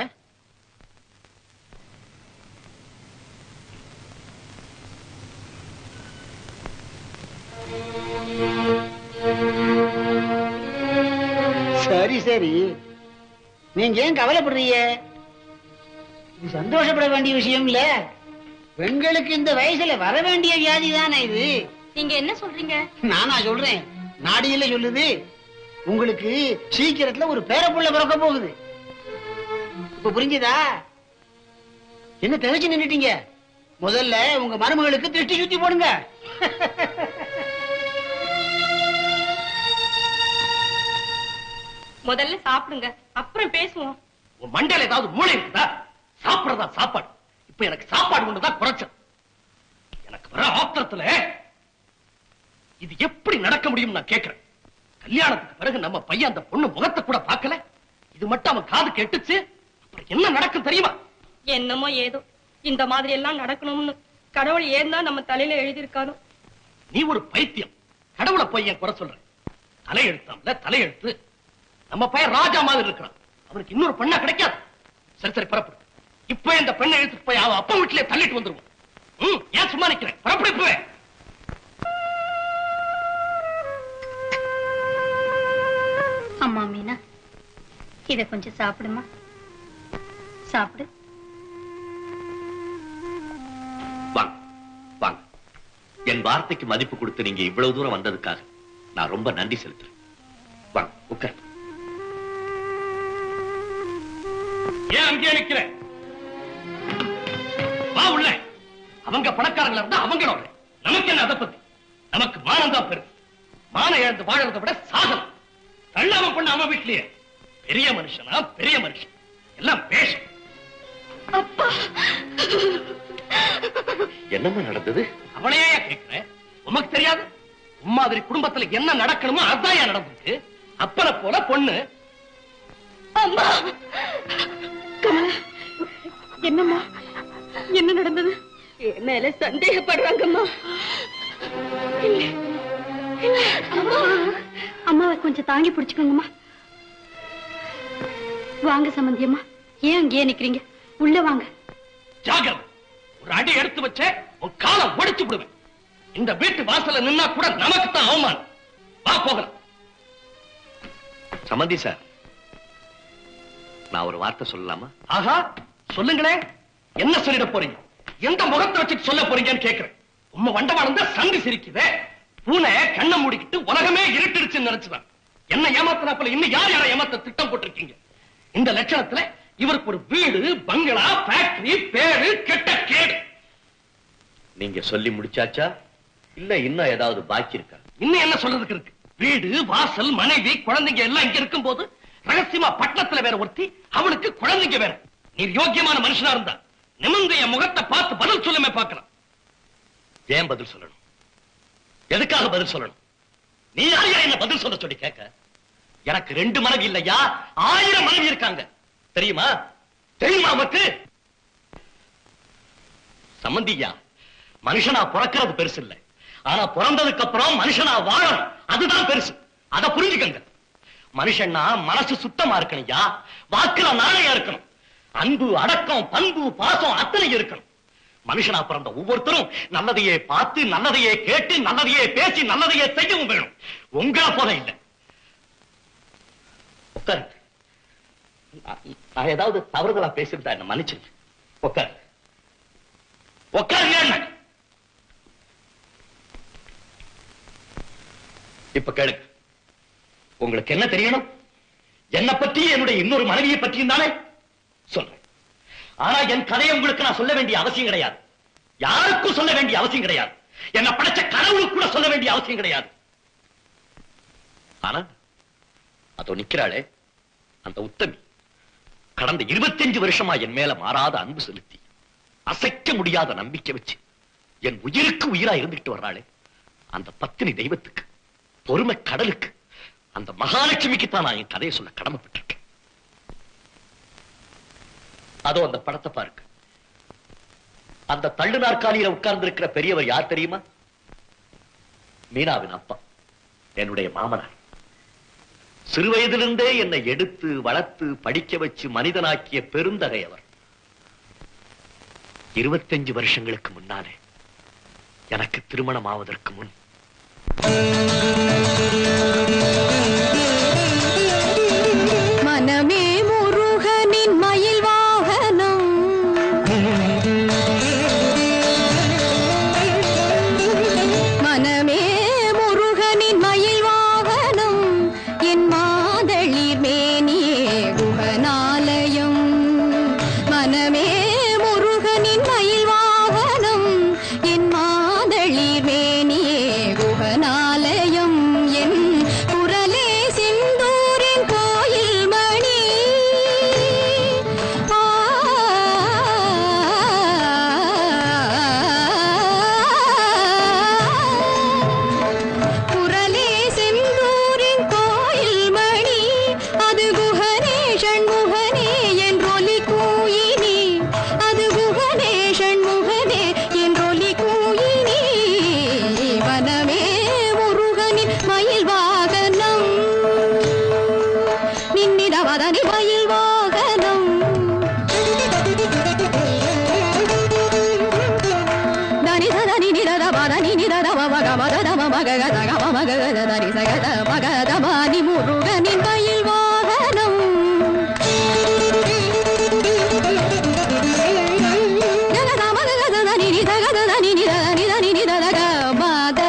சரி சரி, நீங்க ஏன் கவலைப்படுறீங்க? இது சந்தோஷப்பட வேண்டிய விஷயம் இல்ல. பெண்களுக்கு இந்த வயசுல வர வேண்டிய வியாதி தானே இது. நீங்க என்ன சொல்றீங்க? நானா சொல்றேன், நாடியில சொல்லுது. உங்களுக்கு சீக்கிரத்துல ஒரு பேரப்புள்ள பிறக்க போகுது. இப்ப புரிஞ்சுதா? என்ன தவிச்சு நின்னுட்டீங்க? முதல்ல உங்க மருமகளுக்கு திருஷ்டி சுத்தி போடுங்க. முதல்ல சாப்பிடுங்க, அப்புறம் பேசுவோம். உன் மண்டையில ஏதாவது மூளை இருக்குதா? சாப்பிடுறதா சாப்பாடு. இப்ப எனக்கு சாப்பாடு ஒண்ணுதான் குறைச்சல். எனக்கு வர ஆத்திரத்துல இது எப்படி நடக்க முடியும் நான் கேட்கிறேன். கல்யாணத்துக்கு பிறகு நம்ம பையன் அந்த பொண்ணு முகத்தை கூட பார்க்கல. இது மட்டும் அவன் காது கேட்டுச்சு, அப்புறம் என்ன நடக்கும் தெரியுமா? என்னமோ ஏதோ இந்த மாதிரி எல்லாம் நடக்கணும்னு கடவுள் ஏன் தான் நம்ம தலையில எழுதியிருக்கானோ. நீ ஒரு பைத்தியம். கடவுளை போய் என் குறை சொல்ற. தலையெழுத்தாம்ல தலையெழுத்து. நம்ம பையன் ராஜா மாதிரி இருக்கிறான். அவனுக்கு இன்னொரு பெண்ணா கிடைக்காது. சரி சரி பரப்பு. இப்ப இந்த பெண்ணை எடுத்துட்டு போய் அவன் அப்பா வீட்டிலே தள்ளிட்டு வந்துருவோம். ஏன் சும்மா நிக்கிறேன்? பரப்பு இப்பவே. அம்மா மீனா, இத கொஞ்சம் சாப்பிடுமா. சாப்பிடு. வாங்க வாங்க. என் வார்த்தைக்கு மதிப்பு கொடுத்து நீங்க இவ்வளவு தூரம் வந்ததுக்காக நான் ரொம்ப நன்றி செலுத்துறேன். வாங்க உட்கார். ஏன் அங்கே நிக்கிற? வா உள்ள. அவங்க பணக்காரங்களா இருந்தா அவங்களோட, நமக்கு என்ன அதை பத்தி? நமக்கு மானம் தான் பெரு. மானம் இழந்து வாழறதை விட சாகலாம். தள்ளாம பண்ண அவன் வீட்லயே. பெரிய மனுஷனா பெரிய மனுஷன் எல்லாம் பேச. என்னமா நடந்தது? அவளையே கேட்கிறேன். உமக்கு தெரியாது? உம்மாதிரி குடும்பத்துல என்ன நடக்கணுமோ அதான் நடந்துருக்கு. அப்பனை போல பொண்ணு. அம்மா, கமலா, என்னம்மா, என்ன நடந்தது? என் மேல சந்தேகப்படுறாங்கம்மா. அம்மாவை கொஞ்சம் தாங்கி பிடிச்சுக்கோங்கம்மா. வாங்க சம்பந்தியம்மா, ஏன் அங்கேயே நிக்கிறீங்க? உள்ள வாங்க. ஜாகிரதை. ஒரு அடி எடுத்து வச்ச உன் காலை ஒடிச்சு விடுவேன். இந்த வீட்டு வாசல்ல நின்னா கூட நமக்கு தான் அவமானம். வா போகலாம். சம்பந்தி சார், நான் ஒரு வார்த்தை சொல்லலாமா? ஆஹா, சொல்லுங்களே. என்ன சொல்லிட போறீங்க? எந்த முகத்தை வச்சுட்டு சொல்ல போறீங்கன்னு கேக்குறேன். உம்ம வண்டவாளம் தான் சங்கு சிரிக்குதே. பூனை கண்ணை மூடிக்கிட்டு உலகமே இருட்டுடுச்சுன்னு நினைச்சுதான் என்ன ஏமாத்தினா போல இன்னும் யார் யாரை ஏமாத்த திட்டம் போட்டிருக்கீங்க? இந்த லட்சணத்துல இவருக்கு ஒரு வீடு, பங்களா, ஃபேக்டரி, பேரு, கெட்ட கேடு. நீங்க சொல்லி முடிச்சாச்சா இல்ல இன்னும் ஏதாவது பாக்கி இருக்கா? இன்னும் என்ன சொல்றதுக்கு இருக்கு? வீடு, வாசல், மனைவி, குழந்தைங்க எல்லாம் இங்க இருக்கும் போது ரகசியமா பட்டணத்துல வேற ஒருத்தி, அவளுக்கு குழந்தைங்க வேற. நீர் யோக்கியமான மனுஷனா இருந்தா நிமிர்ந்து என் முகத்தை பார்த்து பதில் சொல்லுமே பார்க்கலாம். ஏன் பதில் சொல்லணும்? எதுக்காக பதில் சொல்லணும்? நீ யாரையா என்ன பதில் சொல்ல சொல்லி கேட்க? எனக்கு 2 மனைவி இல்லையா, 1000 மனைவி இருக்காங்க. தெரியுமா? தெரியுமா உனக்கு? சம்பந்தியா, மனுஷனா பிறக்கிறது பெருசு இல்ல, ஆனா பிறந்ததுக்கு அப்புறம் மனுஷனா வாழணும், அதுதான் பெருசு. அத புரிஞ்சுக்கங்க. மனுஷன்னா மனசு சுத்தமா இருக்கணும்யா, வாக்குல நாளையா இருக்கணும், அன்பு, அடக்கம், பண்பு, பாசம் அத்தனை இருக்கணும். மனுஷனா பிறந்த ஒவ்வொருத்தரும் நல்லதையே பார்த்து, நல்லதையே கேட்டு, நல்லதையே பேசி, நல்லதையே செய்யவும் வேணும். உங்களை போல இல்ல. உட்காரு. நான் ஏதாவது தவறுதலா பேசிருந்தா என்ன மன்னிச்சிருங்க. உட்காரு. உட்காருங்க. இப்ப கேளுங்க. உங்களுக்கு என்ன தெரியணும்? என்ன பற்றி, என்னுடைய இன்னொரு மனைவியை பற்றியும் தானே சொல்றேன். ஆனா என் கதையை உங்களுக்கு நான் சொல்ல வேண்டிய அவசியம் கிடையாது. யாருக்கும் சொல்ல வேண்டிய அவசியம் கிடையாது. என்ன படைச்ச கடவுளுக்கு கூட சொல்ல வேண்டிய அவசியம் கிடையாது. ஆனா அதோ நிக்கிறாளே அந்த உத்தமி, கடந்த 25 வருஷமா என் மேல மாறாத அன்பு செலுத்தி, அசைக்க முடியாத நம்பிக்கை வச்சு என் உயிருக்கு உயிரா இருந்துட்டு வர்றாளே, அந்த பத்தினி தெய்வத்துக்கு, பொறுமை கடலுக்கு, அந்த மகாலட்சுமிக்கு தான் நான் என் கதையை சொல்ல கடமைப்பட்டிருக்கேன். அதோ அந்த படத்தை பாருங்க. அந்த தள்ளு நாற்காலியில உட்கார்ந்து இருக்கிற பெரியவர் யார் தெரியுமா? மீனாவின் அப்பா, என்னுடைய மாமனார். சிறுவயதிலிருந்தே என்னை எடுத்து வளர்த்து படிக்க வச்சு மனிதனாக்கிய பெருந்தகை அவர். 25 வருஷங்களுக்கு முன்னாலே, எனக்கு திருமணம் ஆவதற்கு முன், மனமே முருகனின் மயில் வாகனம், மனமே முருகனின் மயில் வாகனம், என் மாதளிர் மேனியே குகனாலயம். மனமே முருகனின் மயில் வாகனம், என் மாதளிர் மேனியே குகனாலயம். என் குரலே செந்தூரின் கோயில் மணி. குரலே செந்தூரின் கோயில் மணி, அது குகனே ஷண்முகனே என்றொலி கூயினி, அது குகனே ஷண்முகனே என்றொலி கூயினி. வனமே முருகனின் மயில் வாகனம், நின்னிதவதனி மயில் வாகனம். தனி சதனி நிதத பதனி நிதத மக மதத மக கத மக தனி சகத மகத மணி முருகனின் மயில் வாகனம். ஜகத மகத தனி நிதகத தனி நித நிதனி நிதத மத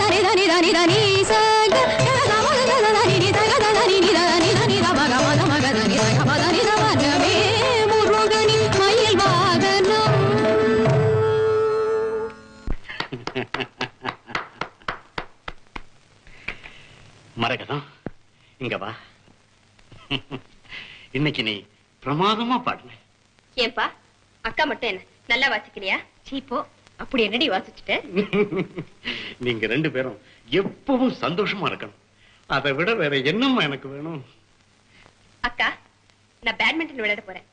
தனி தனி தனி தனி சக ஜகத மகத தனி நிதகத தனி நித நிதனி மக மத மக தனி சக மத நித மனமே முருகனின் மயில் வாகனம். மரகதம், இங்க வா. இன்னைக்கு நீ பிரமாதமா பாடுன. ஏன்பா, அக்கா மட்டும் என்ன நல்லா வாசிக்கலையா? சீப்போ, அப்படி என்னடி வாசிச்சுட்ட? நீங்க 2 பேரும் எப்பவும் சந்தோஷமா இருக்கணும். அதை விட வேற என்னம்மா எனக்கு வேணும்? அக்கா, நான் பேட்மிண்டன் விளையாட போறேன்.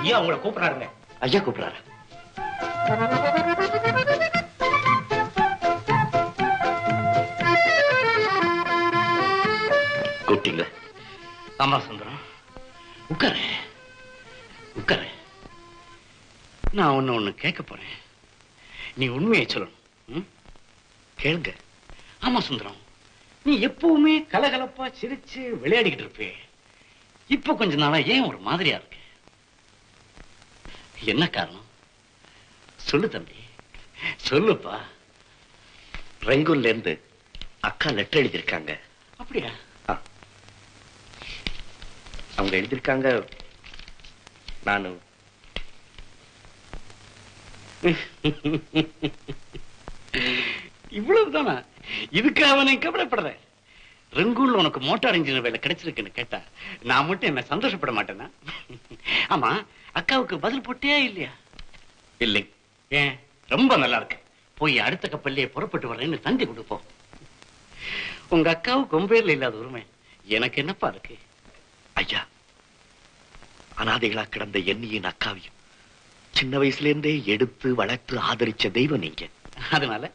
ஐயா உங்களை கூப்பிடுறாருங்க. ஐயா கூப்பிடுறாரு. கூப்பிட்டீங்களா? ஆமா சுந்தரம், உட்காரு உட்காரு. நான் ஒண்ணு கேட்க போறேன், நீ உண்மையை சொல்லணும். கேளுங்க. ஆமா சுந்தரம், நீ எப்பவுமே கலகலப்பா சிரிச்சு விளையாடிக்கிட்டு இருப்பே. இப்ப கொஞ்ச நாளா ஏன் ஒரு மாதிரியா இருக்கு? என்ன காரணம்? சொல்லு தம்பி, சொல்லுப்பா. ரங்கூன்ல இருந்து அக்கா லெட்டர் எழுதியிருக்காங்க. அப்படியா? அவங்க எழுதியிருக்காங்க, நானு இவ்வளவுதானா? இதுக்கு அவனை கவலைப்படுற? ரங்கூன்ல உனக்கு மோட்டார் இன்ஜினியர் வேலை கிடைச்சிருக்குன்னு கேட்டா நான் மட்டும் என்ன சந்தோஷப்பட மாட்டேனா? ஆமா, அக்காவுக்கு பதில் போட்டியா இல்லையா? இல்லை. ஏன்? ரொம்ப நல்லா இருக்கு. போய் அடுத்த கப்பல்லையே புறப்பட்டு வர்றேன்னு தந்தி கொடுப்போம். உங்க அக்காவுக்கு உன் பேர்ல இல்லாத உரிமை எனக்கு என்னப்பா இருக்கு? ஐயா, அனாதைகளா கிடந்த என்னையும் அக்காவையும் சின்ன வயசுல இருந்தே எடுத்து வளர்த்து ஆதரிச்ச தெய்வம் நீங்க. அதனால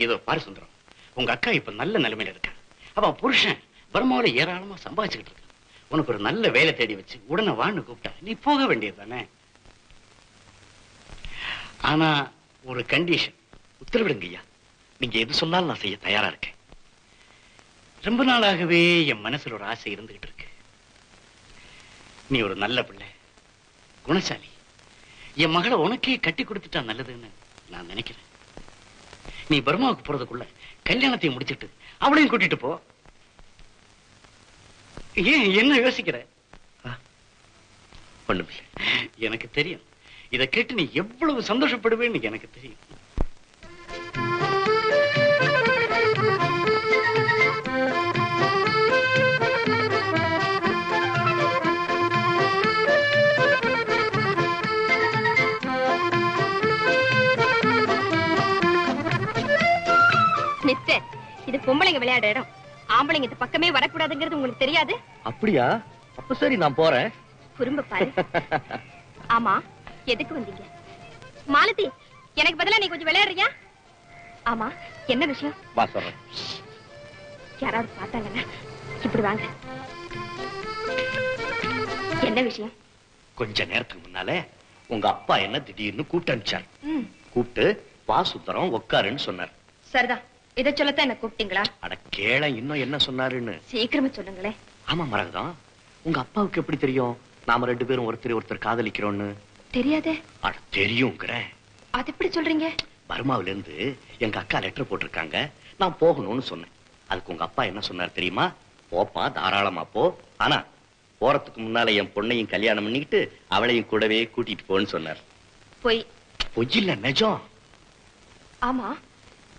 இதோ பாரு சுந்தரம், உங்க அக்கா இப்ப நல்ல நிலைமையில இருக்கா. அவன் புருஷன் பர்மாவில ஏராளமா சம்பாதிச்சுக்கிட்டு இருக்கான். உனக்கு ஒரு நல்ல வேலை தேடி வச்சு உடனே வான்னு கூப்பிட்டா நீ போக வேண்டியது தானே. ஆனா ஒரு கண்டிஷன். உத்தரவிடுங்க ஐயா, நீங்க எது சொன்னாலும் நான் செய்ய தயாரா இருக்கேன். ரொம்ப நாளாகவே என் மனசுல ஒரு ஆசை இருந்துகிட்டு இருக்கு. நீ ஒரு நல்ல பிள்ளை, குணசாலி. என் மகளை உனக்கே கட்டி கொடுத்துட்டா நல்லதுன்னு நான் நினைக்கிறேன். நீ பர்மாவுக்கு போறதுக்குள்ள கல்யாணத்தையும் முடிச்சிட்டு அவளையும் கூட்டிட்டு போ. ஏன் என்ன யோசிக்கிற? ஒண்ணுமில்லை. எனக்கு தெரியும், இதை கேட்டு நீ எவ்வளவு சந்தோஷப்படுவேன்னு எனக்கு தெரியும். மிஸ்டர், இது பொம்பளைங்க விளையாடுற இடம். ஆம்பளைங்க இந்த பக்கமே வரக்கூடாதுங்கிறது உங்களுக்கு தெரியாது? அப்படியா? அப்ப சரி, நான் போறேன். குறும்ப பாரு. ஆமா, எதுக்கு வந்தீங்க? மாலதி, எனக்கு பதிலா நீ கொஞ்சம் விளையாடுறியா? ஆமா, என்ன விஷயம்? வா சொல்றேன். யாராவது பார்த்தாங்கன்னா இப்படி வாங்க. என்ன விஷயம்? கொஞ்ச நேரத்துக்கு முன்னாலே உங்க அப்பா என்ன திடீர்னு கூப்பிட்டு அனுப்பிச்சார். கூப்பிட்டு வா சுந்தரம் உட்காருன்னு சொன்னார். சரிதான், இதை சொல்லத்தான் என்ன கூப்பிட்டீங்களா? அட கேள, இன்னும் என்ன சொன்னாருன்னு. சீக்கிரமா சொல்லுங்களேன். ஆமா மரகதம், உங்க அப்பாவுக்கு எப்படி தெரியும் நாம ரெண்டு பேரும் ஒருத்தர் காதலிக்கிறோம்னு? தெரியாதே. அட தெரியுங்கிற. அது எப்படி சொல்றீங்க? பர்மாவில இருந்து எங்க அக்கா லெட்டர் போட்டிருக்காங்க, நான் போகணும்னு சொன்னேன். அதுக்கு உங்க அப்பா என்ன சொன்னார் தெரியுமா? போப்பா, தாராளமா போ, ஆனா போறதுக்கு முன்னால என் பொண்ணையும் கல்யாணம் பண்ணிக்கிட்டு அவளையும் கூடவே கூட்டிட்டு போன்னு சொன்னார். பொய். பொய் இல்ல, நிஜம். ஆமா,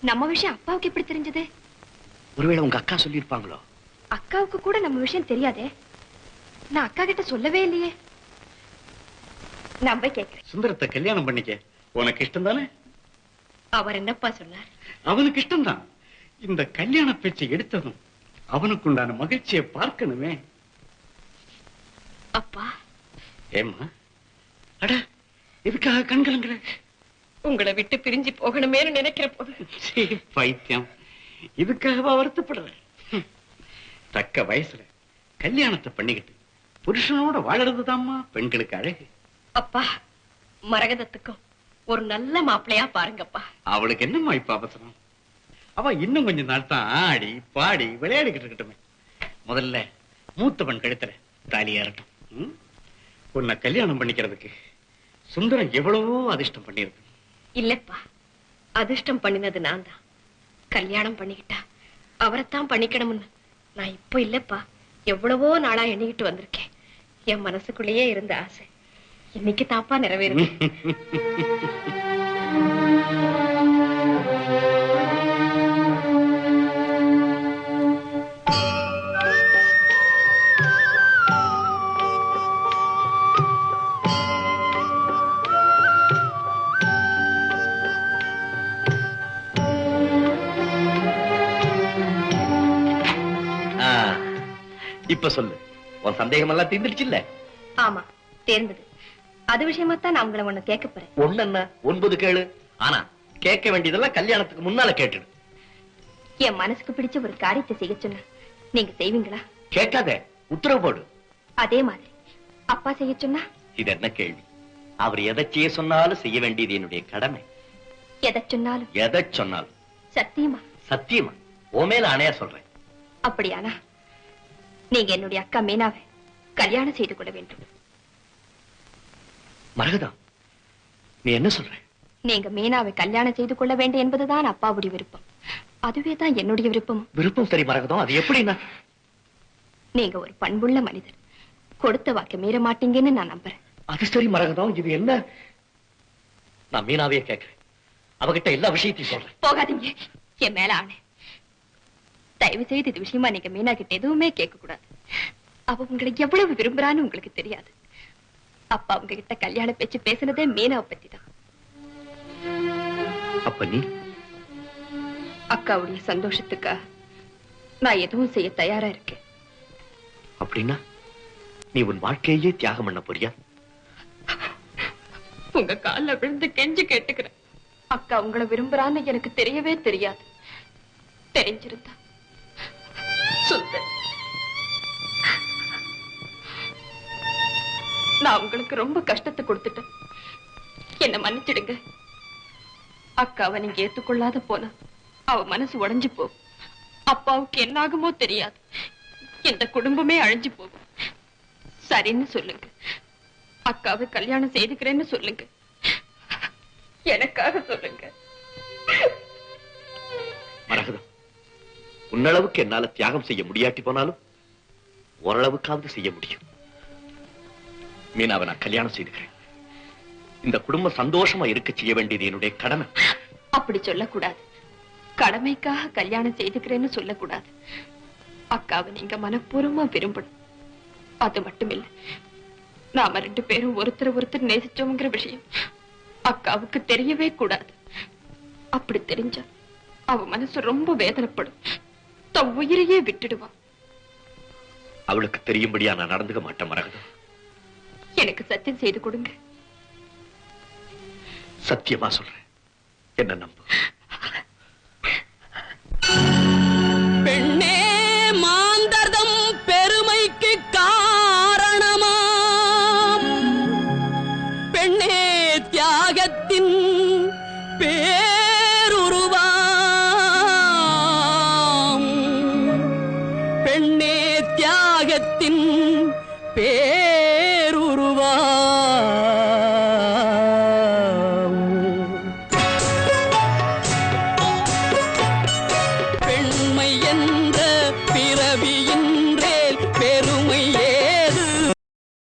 நம்ம விஷயம் அப்பாவுக்கு எப்படி தெரிஞ்சது? ஒருவேளை உங்க அக்கா சொல்லியிருப்பாங்களோ? அக்காவுக்கு கூட நம்ம விஷயம் தெரியாதே. நான் அக்கா கிட்ட சொல்லவே இல்லையே. நம்ப கேட்கிறேன். சுந்தரத்தை கல்யாணம் பண்ணிக்க உனக்கு இஷ்டம் தானே? அவர் என்னப்பா சொன்னார்? அவனுக்கு இஷ்டம் தான். இந்த கல்யாண பேச்சை எடுத்ததும் அவனுக்கு உண்டான மகிழ்ச்சியை பார்க்கணுமே. அப்பா, ஏம்மா, அட எதுக்காக கண்கலங்குற? உங்களை விட்டு பிரிஞ்சு போகணுமேனு நினைக்கிற போது. பைத்தியம், இதுக்காகவா வருத்தப்படுற? தக்க வயசுல கல்யாணத்தை பண்ணிக்கிட்டு புருஷனோட வாழறதுதாம்மா பெண்களுக்கு அழகு. அப்பா, மரகதத்துக்கும் ஒரு நல்ல மாப்பிள்ளையா பாருங்கப்பா. அவளுக்கு என்னம்மா இப்ப அவசரம்? அவ இன்னும் கொஞ்ச நாள் தான் ஆடி பாடி விளையாடிக்கிட்டு இருக்கட்டுமே. முதல்ல மூத்தவன் கழுத்துல தாலி ஏறட்டும். உன்னை கல்யாணம் பண்ணிக்கிறதுக்கு சுந்தரம் எவ்வளவோ அதிர்ஷ்டம் பண்ணிருக்கு. இல்லப்பா, அதிர்ஷ்டம் பண்ணினது நான் தான். கல்யாணம் பண்ணிக்கிட்டா அவரைத்தான் பண்ணிக்கணும்னு நான் இப்போ இல்லப்பா, எவ்வளவோ நாளா எண்ணிக்கிட்டு வந்திருக்கேன். என் மனசுக்குள்ளேயே இருந்த ஆசை இன்னைக்கு தாப்பா நிறைவேறுது. இப்ப சொல்லு, உன் சந்தேகம் எல்லாம் தீர்ந்துடுச்சு இல்ல? ஆமா, தேர்ந்தது. அது விஷயமா தான் நான் உங்களை ஒண்ணு கேட்க போறேன். ஒண்ணு என்ன 9 கேளு. ஆனா கேட்க வேண்டியதெல்லாம் கல்யாணத்துக்கு முன்னால கேட்டுடு. என் மனசுக்கு பிடிச்ச ஒரு காரியத்தை செய்ய சொன்னா நீங்க செய்வீங்களா? கேட்காத, உத்தரவு போடு. அதே மாதிரி அப்பா செய்ய சொன்னா? இது என்ன கேள்வி? அவர் எதை செய்ய சொன்னாலும் செய்ய வேண்டியது என்னுடைய கடமை. எதை சொன்னாலும்? எதை சொன்னாலும். சத்தியமா? சத்தியமா, ஓ மேல ஆணையா சொல்றேன். அப்படியானா நீங்க என்னுடைய அக்கா மீனாவை கல்யாணம் செய்து கொள்ள வேண்டும். மரகதம், நீ என்ன சொல்ற? நீங்க மீனாவை கல்யாணம் செய்து கொள்ள வேண்டும் என்பதுதான் அப்பாவுடைய விருப்பம். அதுவே தான் என்னுடைய விருப்பம். விருப்பம் சரி மரகதம், அது எப்படின்னா? நீங்க ஒரு பண்புள்ள மனிதர், கொடுத்த வாக்கு மீற மாட்டீங்கன்னு நான் நம்புறேன். அது சரி மரகதம், இது என்ன? நான் மீனாவே கேட்கிறேன், அவகிட்ட எல்லா விஷயத்தையும் சொல்றேன். போகாதீங்க, என் மேல ஆணை. தயவு செய்து இது விஷயமா நீங்க மீனா கிட்ட எதுவுமே கேட்க கூடாது. அவ உங்களை எவ்வளவு விரும்புறான்னு உங்களுக்கு தெரியாது. அப்பா உங்ககிட்ட கல்யாண பேச்சு பேசினதே மீனாவை பத்தி தான். அப்ப நீ? அக்காவுடைய சந்தோஷத்துக்கா நான் எதுவும் செய்ய தயாரா இருக்கேன். அப்படின்னா நீ உன் வாழ்க்கையே தியாகம் பண்ண போறியா? உங்க கால்ல விழுந்து கெஞ்சி கேட்டுக்கிறேன். அக்கா உங்களை விரும்புறான்னு எனக்கு தெரியவே தெரியாது. தெரிஞ்சிருந்தா சுந்தர், நான் உங்களுக்கு ரொம்ப கஷ்டத்தை கொடுத்துட்டேன். என்ன மன்னிச்சிடுங்க. அக்காவை நீங்க ஏத்துக்கொள்ளாத போனா அவ மனசு உடைஞ்சு போகும். அப்பாவுக்கு என்ன ஆகுமோ தெரியாது. இந்த குடும்பமே அழிஞ்சு போகும். சரின்னு சொல்லுங்க. அக்காவை கல்யாணம் செய்துக்கிறேன்னு சொல்லுங்க. எனக்காக சொல்லுங்க. மரகதம், உன்னளவுக்கு என்னால தியாகம் செய்ய முடியாட்டி போனாலும் ஓரளவுக்காவது செய்ய முடியும். மீனாவை நான் கல்யாணம் செய்துக்கிறேன். இந்த குடும்பம் சந்தோஷமா இருக்க செய்ய வேண்டியது என்னுடைய கடமை. அப்படி சொல்லக்கூடாது. கடமைக்காக கல்யாணம் செய்துக்கிறேன்னு சொல்லக்கூடாது. அக்காவை நீங்க மனப்பூர்வமா விரும்பணும். அது மட்டுமில்ல, நாம 2 பேரும் ஒருத்தர் நேசிச்சோங்கிற விஷயம் அக்காவுக்கு தெரியவே கூடாது. அப்படி தெரிஞ்சா அவ மனசு ரொம்ப வேதனைப்படும். தன் உயிரையே விட்டுடுவான். அவளுக்கு தெரியும்படியா நான் நடந்துக்க மாட்டேன் மரகதம். எனக்கு சத்தியம் செய்து கொடுங்க. சத்தியமா சொல்றேன், என்ன நம்பு. பெண்ணே மாந்தர்தம் பெருமைக்கு காரணமாம், பெண்ணே தியாகத்தின் பேருருவாம், பெண்ணே தியாகத்தின் பெண்மை என்ற பிறவியின்